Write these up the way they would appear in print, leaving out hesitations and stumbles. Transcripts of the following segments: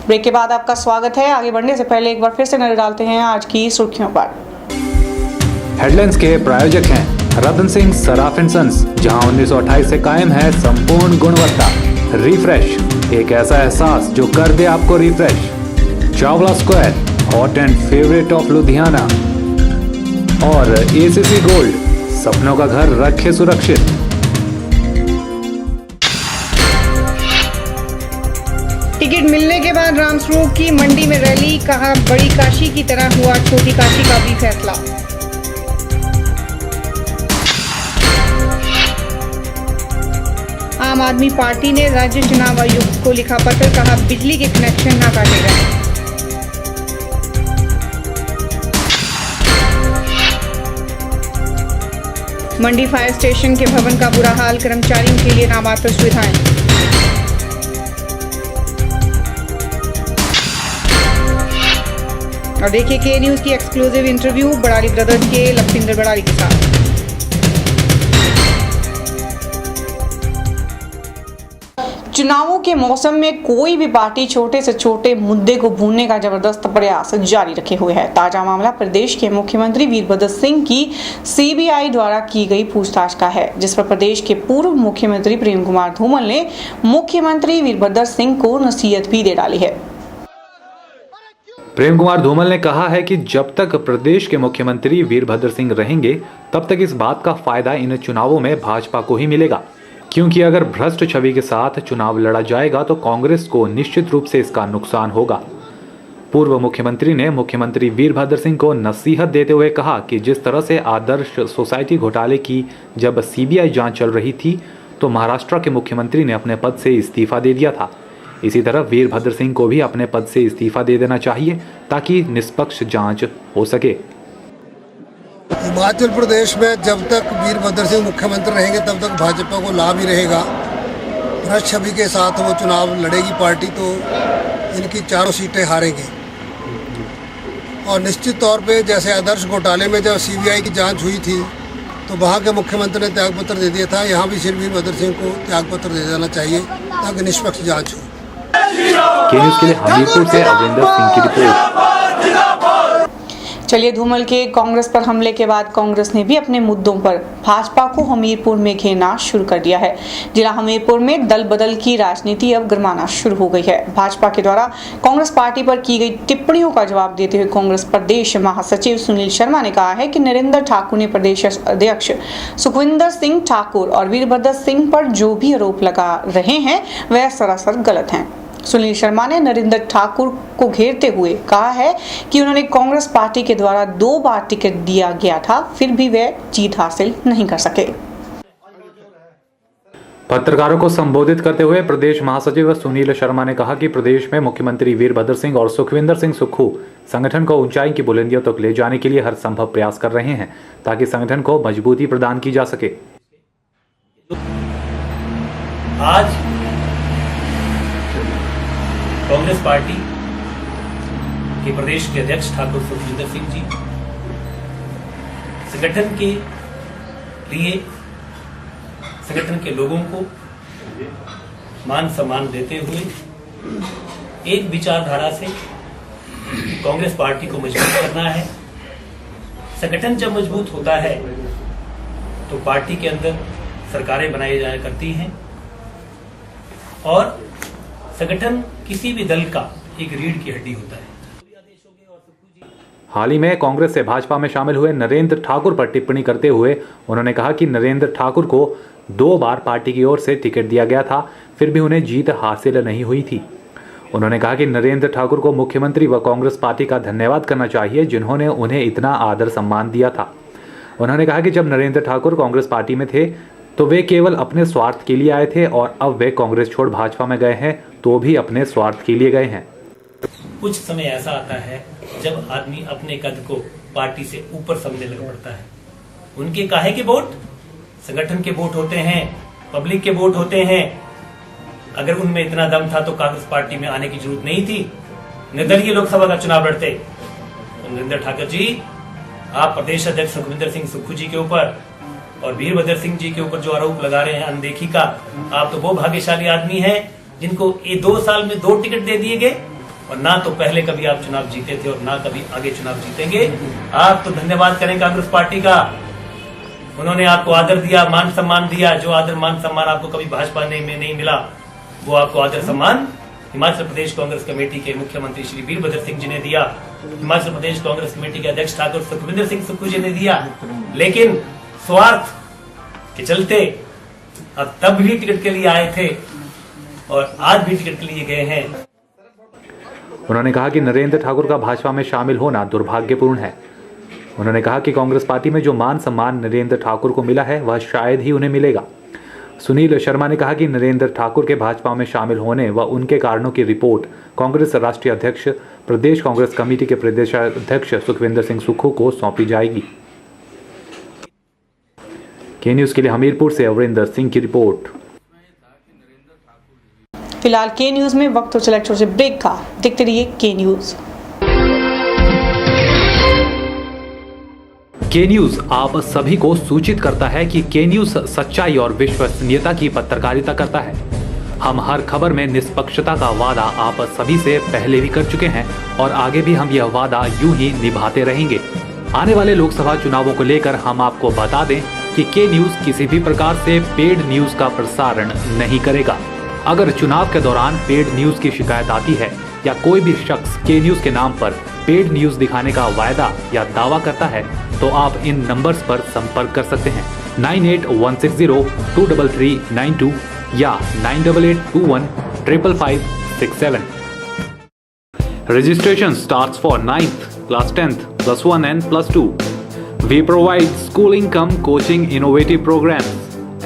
Break के बाद आपका स्वागत है। आगे बढ़ने से पहले एक बार फिर से नजर डालते हैं आज की सुर्खियों पर। हेडलाइंस के प्रायोजक हैं रतन सिंह सराफ एंड सन्स, जहां 1928 से कायम है संपूर्ण गुणवत्ता। रिफ्रेश, एक ऐसा एहसास जो कर दे आपको refresh. Chawla square, hot and favourite of Ludhiana. और एसीसी गोल्ड, सपनों का घर रखे सुरक्षित। टिकट मिलने के बाद रामस्वरूप की मंडी में रैली, कहा बड़ी काशी की तरह हुआ छोटी काशी का भी फैसला। आम आदमी पार्टी ने राज्य चुनाव आयुक्त को लिखा पत्र, कहा बिजली के कनेक्शन न काटे गए। मंडी फायर स्टेशन के भवन का बुरा हाल, कर्मचारियों के लिए नामात्र सुविधाएं। और देखिए के न्यूज की एक्सक्लूसिव इंटरव्यू बड़ाली ब्रदर्स के लखविंदर बड़ाली के साथ। चुनावों के मौसम में कोई भी पार्टी छोटे से छोटे मुद्दे को भूनने का जबरदस्त प्रयास जारी रखे हुए है। ताजा मामला प्रदेश के मुख्यमंत्री वीरभद्र सिंह की सीबीआई द्वारा की गई पूछताछ का है, जिस पर प्रदेश के पूर्व मुख्यमंत्री प्रेम कुमार धूमल ने मुख्यमंत्री वीरभद्र सिंह को नसीहत भी दे डाली है। प्रेम कुमार धूमल ने कहा है कि जब तक प्रदेश के मुख्यमंत्री वीरभद्र सिंह रहेंगे तब तक इस बात का फायदा इन चुनावों में भाजपा को ही मिलेगा, क्योंकि अगर भ्रष्ट छवि के साथ चुनाव लड़ा जाएगा तो कांग्रेस को निश्चित रूप से इसका नुकसान होगा। पूर्व मुख्यमंत्री ने मुख्यमंत्री वीरभद्र सिंह को नसीहत देते हुए कहा कि जिस तरह से आदर्श सोसाइटी घोटाले की जब सीबीआई जांच चल रही थी तो महाराष्ट्र के मुख्यमंत्री ने अपने पद से इस्तीफा दे दिया था, इसी तरह वीरभद्र सिंह को भी अपने पद से इस्तीफा दे देना चाहिए ताकि निष्पक्ष जांच हो सके। हिमाचल प्रदेश में जब तक वीरभद्र सिंह मुख्यमंत्री रहेंगे तब तक भाजपा को लाभ ही रहेगा। भ्रष्ट छवि के साथ वो चुनाव लड़ेगी पार्टी तो इनकी 4 सीटें हारेंगे। और निश्चित तौर पे जैसे आदर्श घोटाले में जब सीबीआई की जांच हुई थी तो वहाँ के मुख्यमंत्री ने त्यागपत्र दे दिया था, यहाँ भी श्री वीरभद्र सिंह को त्यागपत्र दे देना चाहिए ताकि निष्पक्ष जाँच हो। के न्यूज़ के लिए हमीरपुर से अविंदर सिंह की रिपोर्ट। चलिए, धूमल के कांग्रेस पर हमले के बाद कांग्रेस ने भी अपने मुद्दों पर भाजपा को हमीरपुर में घेरना शुरू कर दिया है। जिला हमीरपुर में दल बदल की राजनीति अब गरमाना शुरू हो गई है। भाजपा के द्वारा कांग्रेस पार्टी पर की गई टिप्पणियों का जवाब देते हुए कांग्रेस प्रदेश महासचिव सुनील शर्मा ने कहा है कि नरेंद्र ठाकुर ने प्रदेश अध्यक्ष सुखविंदर सिंह ठाकुर और वीरभद्र सिंह पर जो भी आरोप लगा रहे हैं वह सरासर गलत हैं। सुनील शर्मा ने नरेंद्र ठाकुर को घेरते हुए कहा है कि उन्होंने कांग्रेस पार्टी के द्वारा 2 बार टिकट दिया गया था, फिर भी वे जीत हासिल नहीं कर सके। पत्रकारों को संबोधित करते हुए प्रदेश महासचिव सुनील शर्मा ने कहा कि प्रदेश में मुख्यमंत्री वीरभद्र सिंह और सुखविंदर सिंह सुक्खू संगठन को ऊंचाई की बुलंदियों तक ले जाने के लिए हर संभव प्रयास कर रहे हैं ताकि संगठन को मजबूती प्रदान की जा सके। आज कांग्रेस पार्टी के प्रदेश के अध्यक्ष ठाकुर सुखविंदर सिंह जी संगठन के लिए संगठन के लोगों को मान सम्मान देते हुए एक विचारधारा से कांग्रेस पार्टी को मजबूत करना है। संगठन जब मजबूत होता है तो पार्टी के अंदर सरकारें बनाई जाया करती हैं और संगठन किसी भी दल का एक रीढ़ की हड्डी होता है। हाल ही में कांग्रेस से भाजपा में शामिल हुए नरेंद्र ठाकुर पर टिप्पणी करते हुए उन्होंने कहा कि नरेंद्र ठाकुर को 2 बार पार्टी की ओर से टिकट दिया गया था, फिर भी उन्हें जीत हासिल नहीं हुई थी। उन्होंने कहा कि नरेंद्र ठाकुर को मुख्यमंत्री व कांग्रेस पार्टी का धन्यवाद करना चाहिए जिन्होंने उन्हें इतना आदर सम्मान दिया था। उन्होंने कहा कि जब नरेंद्र ठाकुर कांग्रेस पार्टी में थे तो वे केवल अपने स्वार्थ के लिए आए थे और अब वे कांग्रेस छोड़ भाजपा में गए हैं तो भी अपने स्वार्थ के लिए गए हैं। कुछ समय ऐसा आता है जब आदमी अपने कद को पार्टी से ऊपर समझने लग पड़ता है। उनके काहे के वोट संगठन के वोट होते हैं, पब्लिक के वोट होते हैं। अगर उनमें इतना दम था तो कांग्रेस पार्टी में आने की जरूरत नहीं थी, निर्दलीय लोकसभा का चुनाव लड़ते। तो नरेंद्र ठाकुर जी, आप प्रदेश अध्यक्ष सुखविंदर सिंह सुक्खू जी के ऊपर और वीरभद्र सिंह जी के ऊपर जो आरोप लगा रहे हैं अनदेखी का, आप तो वो भाग्यशाली आदमी हैं जिनको ये 2 साल में 2 टिकट दे दिए गए और ना तो पहले कभी आप चुनाव जीते थे और ना कभी आगे चुनाव जीतेंगे। आप तो धन्यवाद करें कांग्रेस पार्टी का, उन्होंने आपको आदर दिया, मान सम्मान दिया। जो आदर मान सम्मान आपको कभी भाजपा में नहीं मिला, वो आपको आदर सम्मान हिमाचल प्रदेश कांग्रेस कमेटी के मुख्यमंत्री श्री वीरभद्र सिंह जी ने दिया, हिमाचल प्रदेश कांग्रेस कमेटी के अध्यक्ष ठाकुर सुखविंदर सिंह सुक्खू जी ने दिया। लेकिन स्वार्थ के चलते अब तब भी टिकट के लिए आए थे और आज भी टिकट के लिए गए हैं। उन्होंने कहा कि नरेंद्र ठाकुर का भाजपा में शामिल होना दुर्भाग्यपूर्ण है। उन्होंने कहा कि कांग्रेस पार्टी में जो मान सम्मान नरेंद्र ठाकुर को मिला है वह शायद ही उन्हें मिलेगा। सुनील शर्मा ने कहा कि नरेंद्र ठाकुर के भाजपा में शामिल होने व उनके कारणों की रिपोर्ट कांग्रेस राष्ट्रीय अध्यक्ष प्रदेश कांग्रेस कमेटी के प्रदेशाध्यक्ष सुखविंदर सिंह सुक्खू को सौंपी जाएगी। के न्यूज के लिए हमीरपुर से अवरिंदर सिंह की रिपोर्ट। फिलहाल के न्यूज में वक्त हो चला छोटे ब्रेक का। देखते रहिए के न्यूज। के न्यूज आप सभी को सूचित करता है कि के न्यूज सच्चाई और विश्वसनीयता की पत्रकारिता करता है। हम हर खबर में निष्पक्षता का वादा आप सभी से पहले भी कर चुके हैं और आगे भी हम यह वादा यूं ही निभाते रहेंगे। आने वाले लोकसभा चुनावों को लेकर हम आपको बता दें कि के न्यूज किसी भी प्रकार से पेड न्यूज का प्रसारण नहीं करेगा। अगर चुनाव के दौरान पेड न्यूज की शिकायत आती है या कोई भी शख्स के न्यूज के नाम पर पेड न्यूज दिखाने का वायदा या दावा करता है तो आप इन नंबर्स पर संपर्क कर सकते हैं 9816023392 या 9882155567। Registration starts for 9th, class 10th, plus 1 and plus 2. We provide schooling cum coaching innovative programs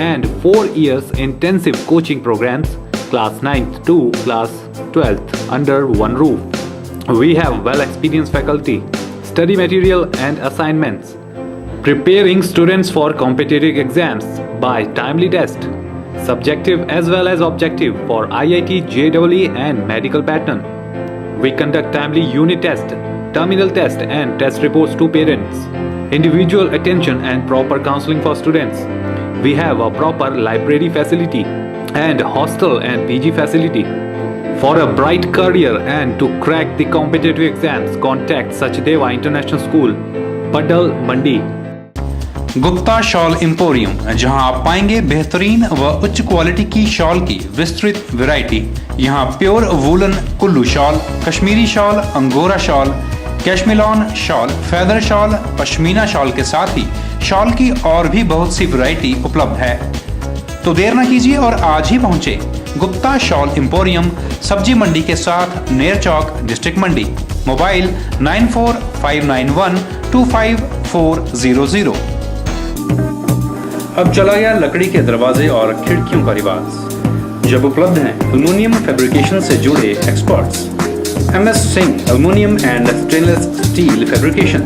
and 4 years intensive coaching programs, class 9th to class 12th under one roof. We have well-experienced faculty, study material and assignments, preparing students for competitive exams by timely test, subjective as well as objective for IIT, JEE and medical pattern. We conduct timely unit test, terminal test and test reports to parents, individual attention and proper counseling for students. We have a proper library facility and hostel and PG facility. For a bright career and to crack the competitive exams, contact Sachdeva International School, Padal, Mandi. Gupta shawl emporium, जहां आप पाएंगे बेहतरीन व उच्च quality की shawl की विस्तृत वैरायटी। यहां pure woollen Kullu shawl, Kashmiri shawl, angora shawl, cashmilon shawl, feather shawl, pashmina shawl के साथ ही शॉल की और भी बहुत सी वैरायटी उपलब्ध है। तो देर न कीजिए और आज ही पहुंचे गुप्ता शॉल एम्पोरियम, सब्जी मंडी के साथ नेर चौक, डिस्ट्रिक्ट मंडी। मोबाइल 9459125400। अब चला गया लकड़ी के दरवाजे और खिड़कियों का रिवाज, जब उपलब्ध हैं एल्युमिनियम फैब्रिकेशन से जुड़े experts MS Singh aluminium and stainless steel fabrication,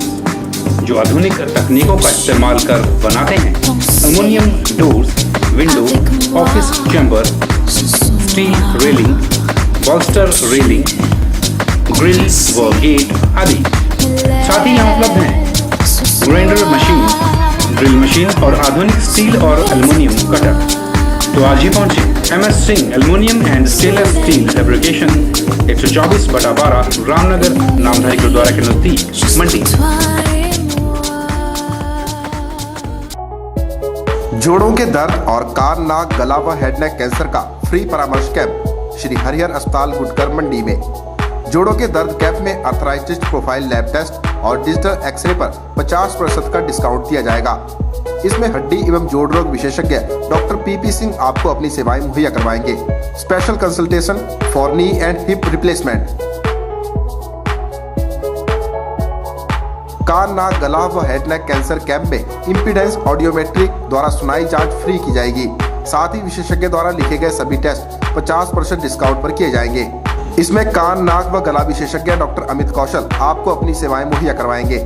जो आधुनिक तकनीकों का इस्तेमाल कर बनाते हैं aluminium doors, window, office chamber, steel railing, बॉल्स्टर railing, grill व गेट आदि। साथ ही यहाँ उपलब्ध हैं ग्राइंडर मशीन, ड्रिल मशीन और आधुनिक स्टील और एल्युमिनियम कटर। तो आज ही पहुंचे MS Singh aluminium and stainless steel fabrication, 124/12 Ramnagar, Namdhari gurdwara के नजदीक, मंडी। जोड़ों के दर्द और कान, नाक, गला व हेड नेक कैंसर का फ्री परामर्श कैंप श्री हरिहर अस्पताल गुटकर मंडी में। जोड़ों के दर्द कैंप में अर्थराइटिस प्रोफाइल लैब टेस्ट और डिजिटल एक्सरे पर 50% का डिस्काउंट दिया जाएगा। इसमें हड्डी एवं जोड़ रोग विशेषज्ञ डॉक्टर PP सिंह आपको अपनी सेवाएं मुहैया करवाएंगे। Special consultation for knee and hip replacement. कान, नाक, गला व हेड नेक कैंसर कैंप में इम्पीडेंस ऑडियोमेट्रिक द्वारा सुनाई जांच फ्री की जाएगी। साथ ही विशेषज्ञ द्वारा लिखे गए सभी टेस्ट 50% डिस्काउंट पर किए जाएंगे। इसमें कान, नाक व गला विशेषज्ञ डॉक्टर अमित कौशल आपको अपनी सेवाएं मुहैया करवाएंगे।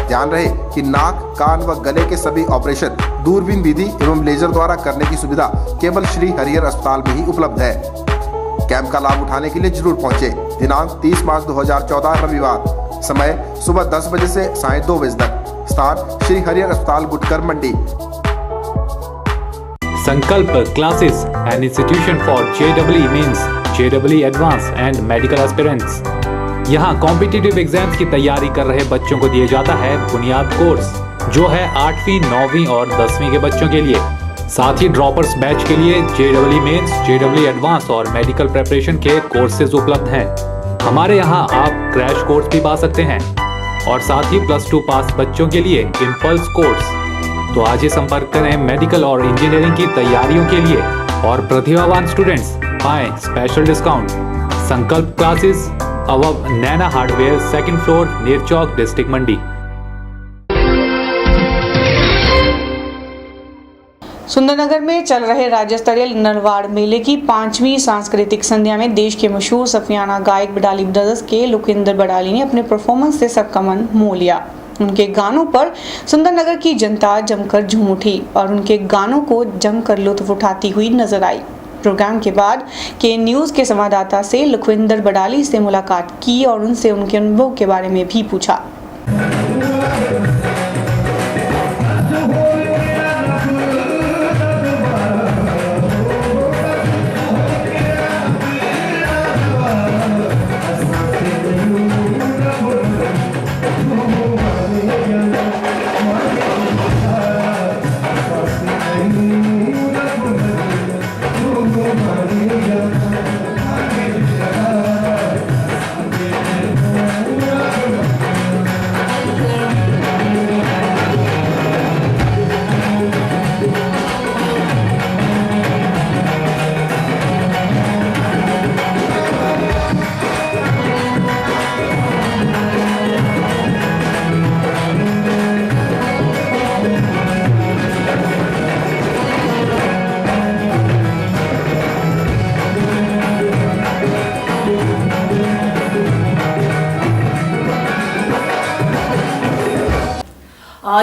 ध्यान रहे कि नाक, कान व गले के सभी ऑपरेशन दूरबीन विधि एवं लेजर द्वारा करने की सुविधा केवल श्री हरिहर अस्पताल में ही उपलब्ध है। कैंप का लाभ उठाने के लिए जरूर पहुंचे। दिनांक 30 मार्च 2014 रविवार। समय सुबह 10 बजे से सायं 2 बजे तक। स्थान श्री हरिहर अस्पताल गुटकर मंडी। Sankalp classes, an institution for JEE means JEE Advanced and medical aspirants. यहाँ कॉम्पिटिटिव एग्जाम्स की तैयारी कर रहे बच्चों को दिया जाता है बुनियाद कोर्स, जो है 8वीं, 9वीं और 10वीं के बच्चों के लिए। साथ ही ड्रॉपर्स बैच के लिए JEE मेंस, JEE एडवांस और मेडिकल प्रिपरेशन के कोर्सेज उपलब्ध हैं। हमारे यहाँ आप क्रैश कोर्स भी पा सकते हैं और साथ ही +2 पास बच्चों के लिए इम्पल्स कोर्स। तो आज ही संपर्क करें मेडिकल और इंजीनियरिंग की तैयारियों के लिए और प्रतिभावान स्टूडेंट्स पाएं special discount. Sankalp classes above Naina hardware, 2nd floor, Nerchowk, district Mandi. Sundernagar में चल रहे राज्य स्तरीय नरवाड़ मेले की 5वीं सांस्कृतिक संध्या में देश के मशहूर सफियाना गायक बडाली ब्रदर्स के लुखविंदर बडाली ने अपने परफॉर्मेंस से सबका मन मोह लिया। उनके गानों पर सुंदरनगर की जनता जमकर झूम उठी और उनके गानों को जमकर लुत्फ उठाती हुई नजर आई। प्रोग्राम के बाद के न्यूज के संवाददाता से लुखविंदर बडाली से मुलाकात की और उनसे उनके अनुभव के बारे में भी पूछा।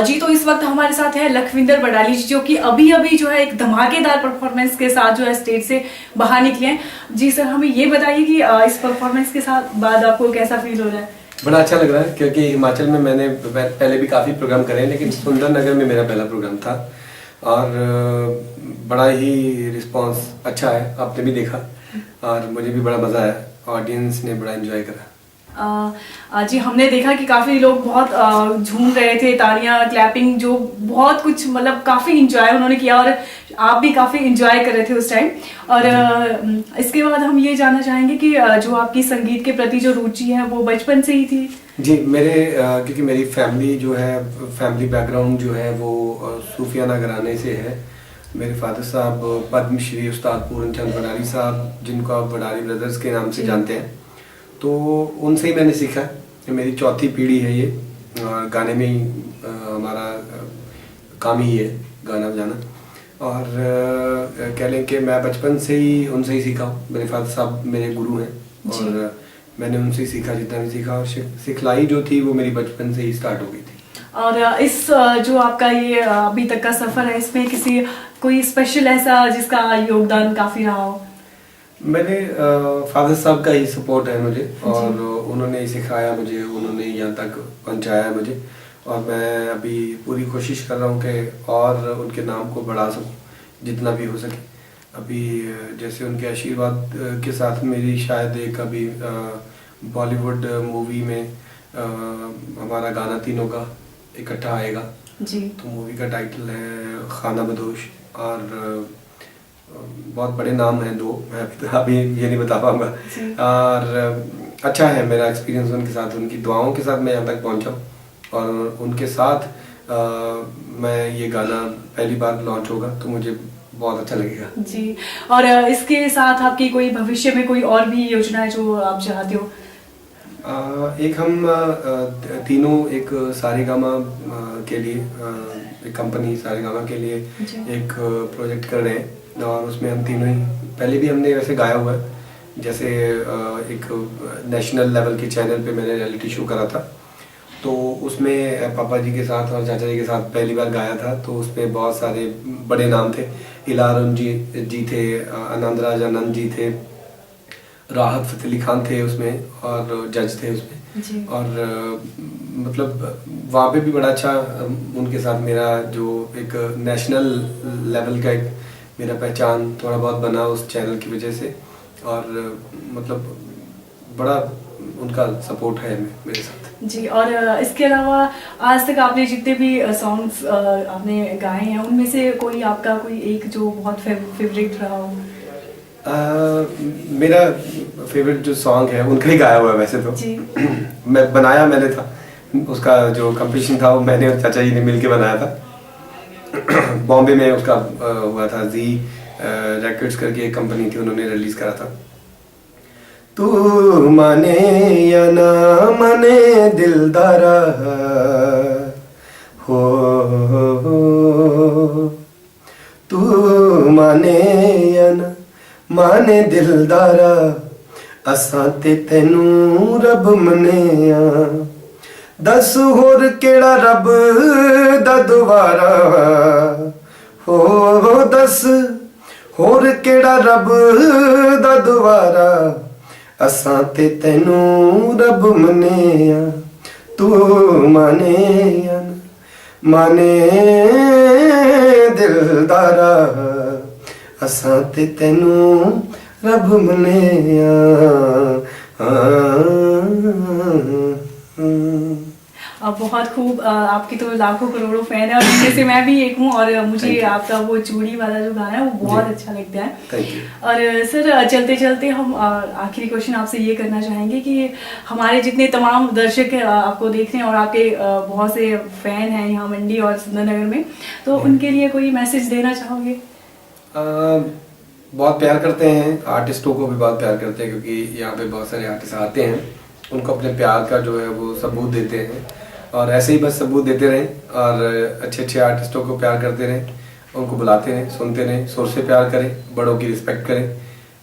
जी तो इस वक्त हमारे साथ है लखविंदर बडाली जी, जो कि अभी जो है एक धमाकेदार परफॉर्मेंस के साथ जो है स्टेज से बाहर निकले हैं। जी सर, हमें ये बताइए कि इस परफॉर्मेंस के साथ बाद आपको कैसा फील हो रहा है? बड़ा अच्छा लग रहा है, क्योंकि हिमाचल में मैंने पहले भी काफ़ी प्रोग्राम करे हैं, लेकिन सुंदरनगर में मेरा पहला प्रोग्राम था और बड़ा ही रिस्पांस अच्छा है। आपने भी देखा और मुझे भी बड़ा मज़ा आया, ऑडियंस ने बड़ा एंजॉय करा। जी हमने देखा कि काफी लोग बहुत झूम रहे थे, तालियां, क्लैपिंग, जो बहुत कुछ मतलब काफी इंजॉय उन्होंने किया और आप भी काफी इंजॉय कर रहे थे उस टाइम। और इसके बाद हम ये जानना चाहेंगे कि जो आपकी संगीत के प्रति जो रुचि है वो बचपन से ही थी? जी मेरे क्योंकि मेरी फैमिली जो है, फैमिली बैकग्राउंड जो है वो सूफियाना घराने से है। मेरे फादर साहब पद्मश्री उस्ताद पूरन चंद बडाली साहब, जिनको आप बडाली ब्रदर्स के नाम से जानते हैं, तो उनसे ही मैंने सीखा। मेरी चौथी पीढ़ी है ये, और गाने में ही हमारा काम ही है गाना बजाना। और कह लें कि मैं बचपन से ही उनसे ही सीखा हूँ। मेरे फादर साहब मेरे गुरु हैं और मैंने उनसे ही सीखा जितना भी सीखा, और सिखलाई जो थी वो मेरी बचपन से ही स्टार्ट हो गई थी। और इस जो आपका ये अभी तक का सफर है, इसमें किसी कोई स्पेशल ऐसा जिसका योगदान काफी रहा हो? मैंने फादर साहब का ही सपोर्ट है मुझे, और उन्होंने ही सिखाया मुझे, उन्होंने यहाँ तक पहुँचाया मुझे, और मैं अभी पूरी कोशिश कर रहा हूँ कि और उनके नाम को बढ़ा सकूँ जितना भी हो सके। अभी जैसे उनके आशीर्वाद के साथ मेरी शायद एक अभी बॉलीवुड मूवी में हमारा गाना तीनों का इकट्ठा आएगा जी। तो मूवी का टाइटल है खाना बदोश, और बहुत बड़े नाम हैं दो, मैं अभी ये नहीं बता पाऊंगा। और अच्छा है मेरा एक्सपीरियंस उनके साथ, उनकी दुआओं के साथ मैं यहाँ तक पहुँचा, और उनके साथ मैं ये गाना पहली बार लॉन्च होगा तो मुझे बहुत अच्छा लगेगा जी। और इसके साथ आपकी कोई भविष्य में कोई और भी योजना है जो आप चाहते हो? एक हम तीनों एक सारेगामा के लिए, एक कंपनी सारेगामा के लिए एक प्रोजेक्ट कर रहे हैं, और उसमें हम तीनों ही, पहले भी हमने वैसे गाया हुआ है, जैसे एक नेशनल लेवल के चैनल पे मैंने रियलिटी शो करा था, तो उसमें पापा जी के साथ और चाचा जी के साथ पहली बार गाया था। तो उसमें बहुत सारे बड़े नाम थे, इलारुन जी थे, आनंदराज आनंद जी थे, राहत फतेह अली खान थे उसमें, और जज थे उसमें, और मतलब वहाँ पे भी बड़ा अच्छा उनके साथ मेरा जो एक नेशनल लेवल का एक मेरा पहचान थोड़ा बहुत बना उस चैनल की वजह से, और मतलब बड़ा उनका सपोर्ट है मेरे साथ। जी, और इसके अलावा आज तक आपने जितने भी सॉन्ग्स आपने गाए हैं उनमें से कोई आपका कोई एक जो बहुत फेवरेट रहा हो? मेरा फेवरेट जो सॉन्ग है उनका ही गाया हुआ है वैसे तो जी। मैंने था उसका जो कंपटीशन था वो मैंने और चाचा जी ने मिलके बनाया था। बॉम्बे में उसका हुआ था, जी रिकॉर्ड्स करके एक कंपनी थी, उन्होंने रिलीज करा था। तू माने या ना माने दिलदारा हो, तू माने या ना माने दिलदारा, असां ते तैनू रब मनेया, दस होर केड़ा रब दा दुआरा हो, दस होर केड़ा रब दा दुआरा, असां ते तैनू रब मनेया, तू माने या ना माने दिलदारा, असां ते तैनू रब मनेया। बहुत खूब, आपकी तो लाखों करोड़ों फैन है और उनमें से मैं भी एक हूँ, और मुझे आपका वो चूड़ी वाला जो गाना है वो बहुत अच्छा लगता है। Thank you. और सर चलते चलते हम आखिरी क्वेश्चन आपसे ये करना चाहेंगे कि हमारे जितने तमाम दर्शक आपको देख रहे हैं और आपके बहुत से फैन हैं यहाँ मंडी और सुंदरनगर में, तो उनके लिए कोई मैसेज देना चाहोगे? बहुत प्यार करते हैं, आर्टिस्टों को भी बहुत प्यार करते हैं, क्योंकि यहाँ पे बहुत सारे आर्टिस्ट आते हैं, उनको अपने प्यार का जो है वो सबूत देते हैं, और ऐसे ही बस सबूत देते रहें और अच्छे अच्छे आर्टिस्टों को प्यार करते रहें, उनको बुलाते रहें, सुनते रहें, सुर से प्यार करें, बड़ों की रिस्पेक्ट करें,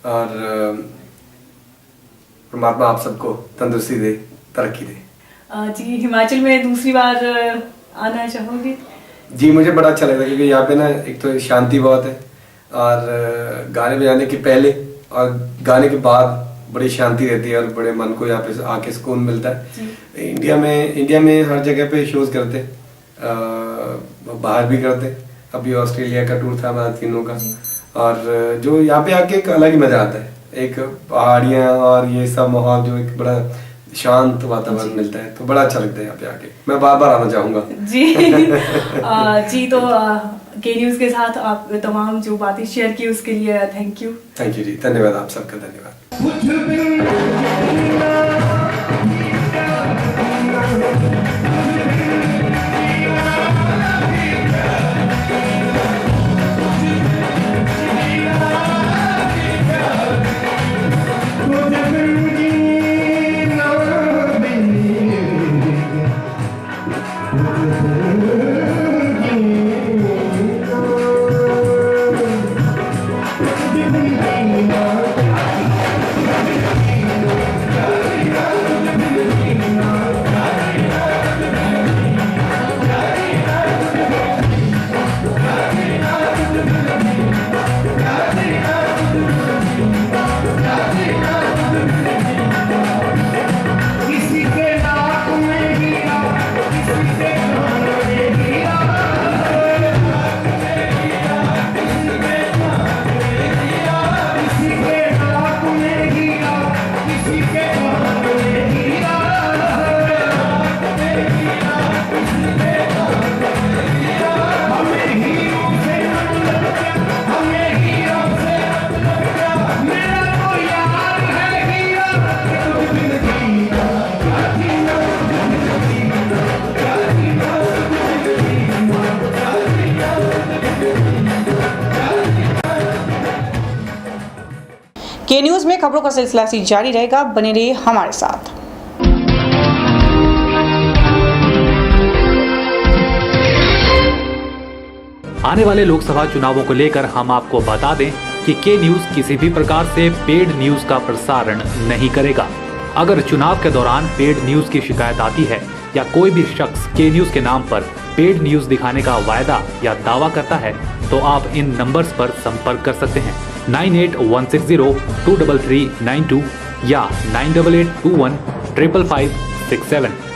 और परमात्मा आप सबको तंदुरुस्ती दे, तरक्की दे। जी, हिमाचल में दूसरी बार आना चाहोगे? जी, मुझे बड़ा अच्छा लगता है, क्योंकि यहाँ पे ना एक तो शांति बहुत है, और गाने बजाने के पहले और गाने के बाद बड़ी शांति रहती है, और बड़े मन को यहाँ पे आके सुकून मिलता है। इंडिया में हर जगह पे शोज करते, बाहर भी करते, अभी ऑस्ट्रेलिया का टूर था हमारा तीनों का, और जो यहाँ पे आके एक अलग ही मजा आता है, एक पहाड़ियाँ और ये सब माहौल, जो एक बड़ा शांत वातावरण मिलता है, तो बड़ा अच्छा लगता है यहाँ पे आके, मैं बार बार आना चाहूँगा। जी। जी, तो के न्यूज़ के साथ आप तमाम जो बातें शेयर की उसके लिए थैंक यू। थैंक यू जी, धन्यवाद, आप सबका धन्यवाद। के न्यूज़ में खबरों का सिलसिला सी जारी रहेगा, बने रहिए हमारे साथ। आने वाले लोकसभा चुनावों को लेकर हम आपको बता दें कि के न्यूज़ किसी भी प्रकार से पेड न्यूज़ का प्रसारण नहीं करेगा। अगर चुनाव के दौरान पेड न्यूज़ की शिकायत आती है या कोई भी शख्स के न्यूज़ के नाम पर पेड न्यूज़ दिखाने का वायदा या दावा करता है, तो आप इन नंबर्स पर संपर्क कर सकते हैं 9816023392 या 9882155567।